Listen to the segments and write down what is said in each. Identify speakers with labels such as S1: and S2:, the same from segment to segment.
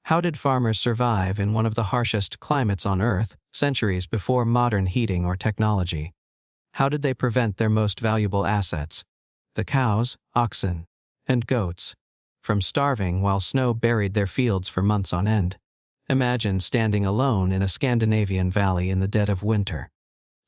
S1: How did farmers survive in one of the harshest climates on Earth, centuries before modern heating or technology? How did they prevent their most valuable assets, the cows, oxen, and goats, from starving while snow buried their fields for months on end? Imagine standing alone in a Scandinavian valley in the dead of winter.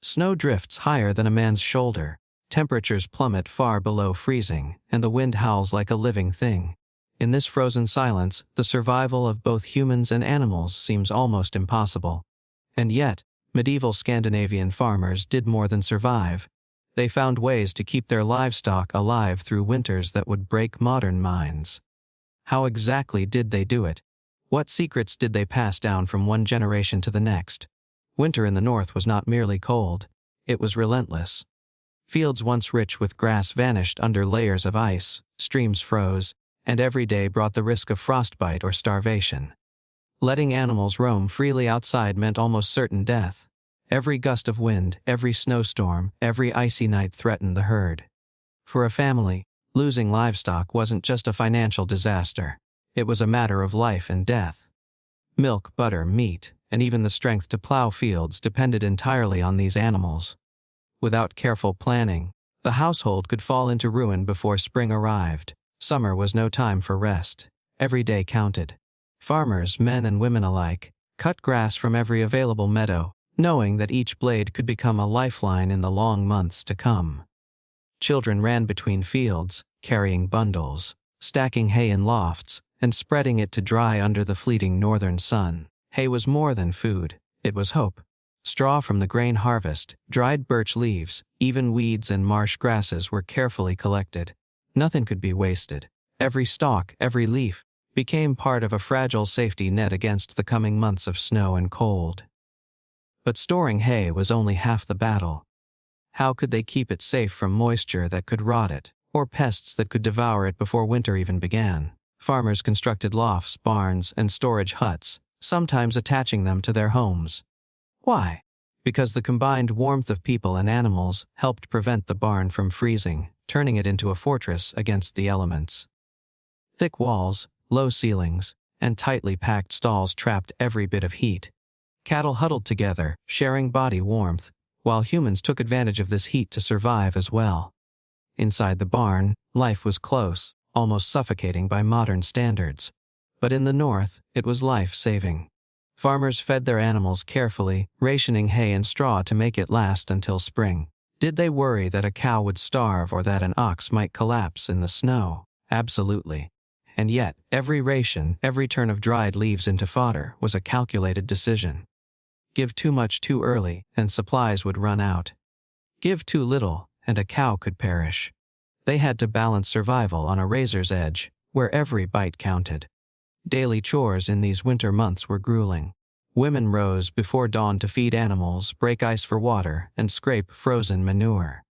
S1: Snow drifts higher than a man's shoulder, temperatures plummet far below freezing, and the wind howls like a living thing. In this frozen silence, the survival of both humans and animals seems almost impossible. And yet, medieval Scandinavian farmers did more than survive. They found ways to keep their livestock alive through winters that would break modern minds. How exactly did they do it? What secrets did they pass down from one generation to the next? Winter in the north was not merely cold, it was relentless. Fields once rich with grass vanished under layers of ice, streams froze, and every day brought the risk of frostbite or starvation. Letting animals roam freely outside meant almost certain death. Every gust of wind, every snowstorm, every icy night threatened the herd. For a family, losing livestock wasn't just a financial disaster. It was a matter of life and death. Milk, butter, meat, and even the strength to plow fields depended entirely on these animals. Without careful planning, the household could fall into ruin before spring arrived. Summer was no time for rest. Every day counted. Farmers, men and women alike, cut grass from every available meadow, knowing that each blade could become a lifeline in the long months to come. Children ran between fields, carrying bundles, stacking hay in lofts, and spreading it to dry under the fleeting northern sun. Hay was more than food, it was hope. Straw from the grain harvest, dried birch leaves, even weeds and marsh grasses were carefully collected. Nothing could be wasted. Every stalk, every leaf, became part of a fragile safety net against the coming months of snow and cold. But storing hay was only half the battle. How could they keep it safe from moisture that could rot it, or pests that could devour it before winter even began? Farmers constructed lofts, barns, and storage huts, sometimes attaching them to their homes. Why? Because the combined warmth of people and animals helped prevent the barn from freezing, turning it into a fortress against the elements. Thick walls, low ceilings, and tightly packed stalls trapped every bit of heat. Cattle huddled together, sharing body warmth, while humans took advantage of this heat to survive as well. Inside the barn, life was close, almost suffocating by modern standards. But in the north, it was life-saving. Farmers fed their animals carefully, rationing hay and straw to make it last until spring. Did they worry that a cow would starve or that an ox might collapse in the snow? Absolutely. And yet, every ration, every turn of dried leaves into fodder was a calculated decision. Give too much too early, and supplies would run out. Give too little, and a cow could perish. They had to balance survival on a razor's edge, where every bite counted. Daily chores in these winter months were grueling. Women rose before dawn to feed animals, break ice for water, and scrape frozen manure.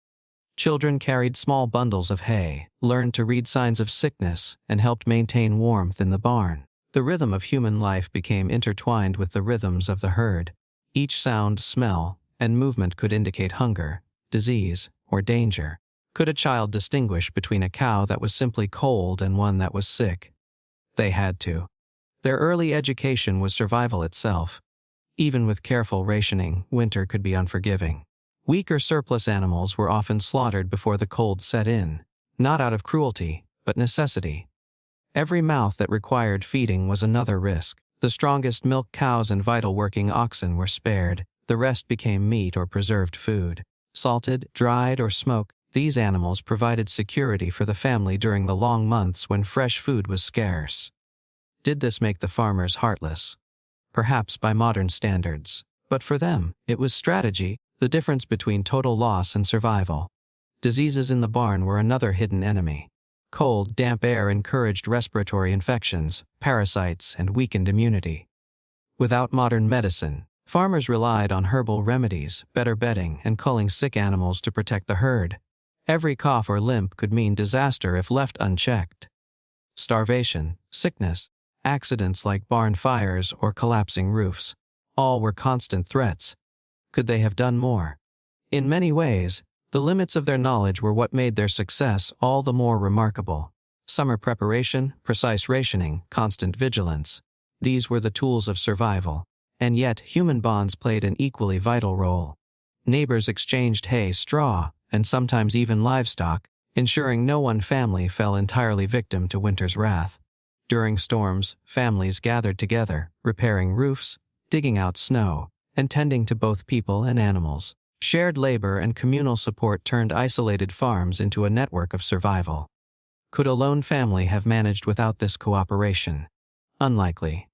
S1: Children carried small bundles of hay, learned to read signs of sickness, and helped maintain warmth in the barn. The rhythm of human life became intertwined with the rhythms of the herd. Each sound, smell, and movement could indicate hunger, disease, or danger. Could a child distinguish between a cow that was simply cold and one that was sick? They had to. Their early education was survival itself. Even with careful rationing, winter could be unforgiving. Weak or surplus animals were often slaughtered before the cold set in, not out of cruelty, but necessity. Every mouth that required feeding was another risk. The strongest milk cows and vital working oxen were spared. The rest became meat or preserved food. Salted, dried, or smoked, these animals provided security for the family during the long months when fresh food was scarce. Did this make the farmers heartless? Perhaps by modern standards. But for them, it was strategy, the difference between total loss and survival. Diseases in the barn were another hidden enemy. Cold, damp air encouraged respiratory infections, parasites, and weakened immunity. Without modern medicine, farmers relied on herbal remedies, better bedding, and culling sick animals to protect the herd. Every cough or limp could mean disaster if left unchecked. Starvation, sickness, accidents like barn fires or collapsing roofs, all were constant threats. Could they have done more? In many ways, the limits of their knowledge were what made their success all the more remarkable. Summer preparation, precise rationing, constant vigilance. These were the tools of survival, and yet human bonds played an equally vital role. Neighbors exchanged hay, straw, and sometimes even livestock, ensuring no one family fell entirely victim to winter's wrath. During storms, families gathered together, repairing roofs, digging out snow, and tending to both people and animals. Shared labor and communal support turned isolated farms into a network of survival. Could a lone family have managed without this cooperation? Unlikely.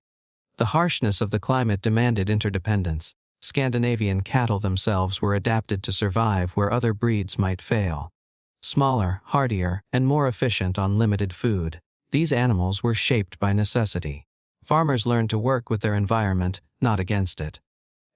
S1: The harshness of the climate demanded interdependence. Scandinavian cattle themselves were adapted to survive where other breeds might fail. Smaller, hardier, and more efficient on limited food, these animals were shaped by necessity. Farmers learned to work with their environment, not against it.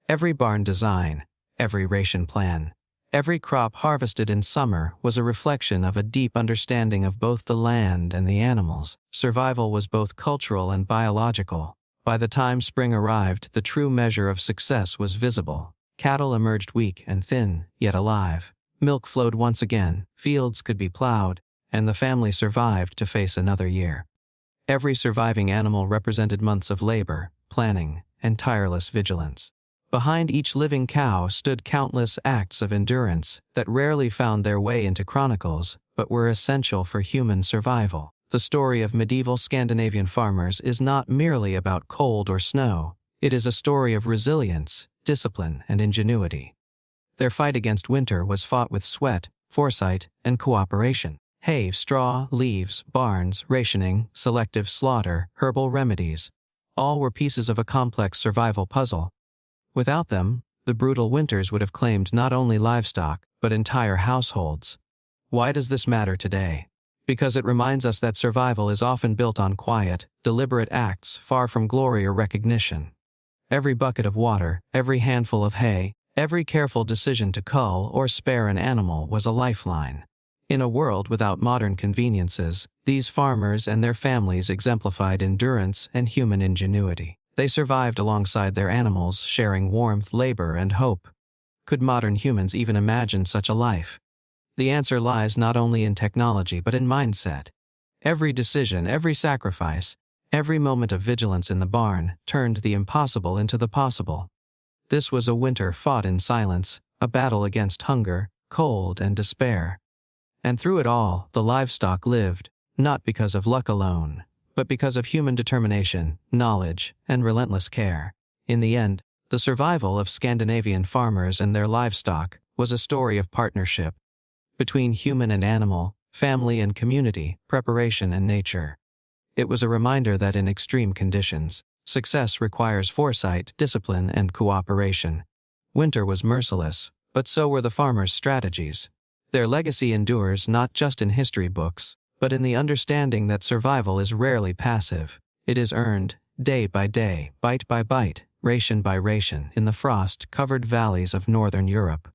S1: Every barn design, every ration plan, every crop harvested in summer was a reflection of a deep understanding of both the land and the animals. Survival was both cultural and biological. By the time spring arrived, the true measure of success was visible. Cattle emerged weak and thin, yet alive. Milk flowed once again, fields could be plowed, and the family survived to face another year. Every surviving animal represented months of labor, planning, and tireless vigilance. Behind each living cow stood countless acts of endurance that rarely found their way into chronicles, but were essential for human survival. The story of medieval Scandinavian farmers is not merely about cold or snow. It is a story of resilience, discipline, and ingenuity. Their fight against winter was fought with sweat, foresight, and cooperation. Hay, straw, leaves, barns, rationing, selective slaughter, herbal remedies, all were pieces of a complex survival puzzle. Without them, the brutal winters would have claimed not only livestock, but entire households. Why does this matter today? Because it reminds us that survival is often built on quiet, deliberate acts far from glory or recognition. Every bucket of water, every handful of hay, every careful decision to cull or spare an animal was a lifeline. In a world without modern conveniences, these farmers and their families exemplified endurance and human ingenuity. They survived alongside their animals, sharing warmth, labor, and hope. Could modern humans even imagine such a life? The answer lies not only in technology but in mindset. Every decision, every sacrifice, every moment of vigilance in the barn turned the impossible into the possible. This was a winter fought in silence, a battle against hunger, cold, and despair. And through it all, the livestock lived, not because of luck alone, but because of human determination, knowledge, and relentless care. In the end, the survival of Scandinavian farmers and their livestock was a story of partnership between human and animal, family and community, preparation and nature. It was a reminder that in extreme conditions, success requires foresight, discipline, and cooperation. Winter was merciless, but so were the farmers' strategies. Their legacy endures not just in history books, but in the understanding that survival is rarely passive. It is earned, day by day, bite by bite, ration by ration, in the frost-covered valleys of northern Europe.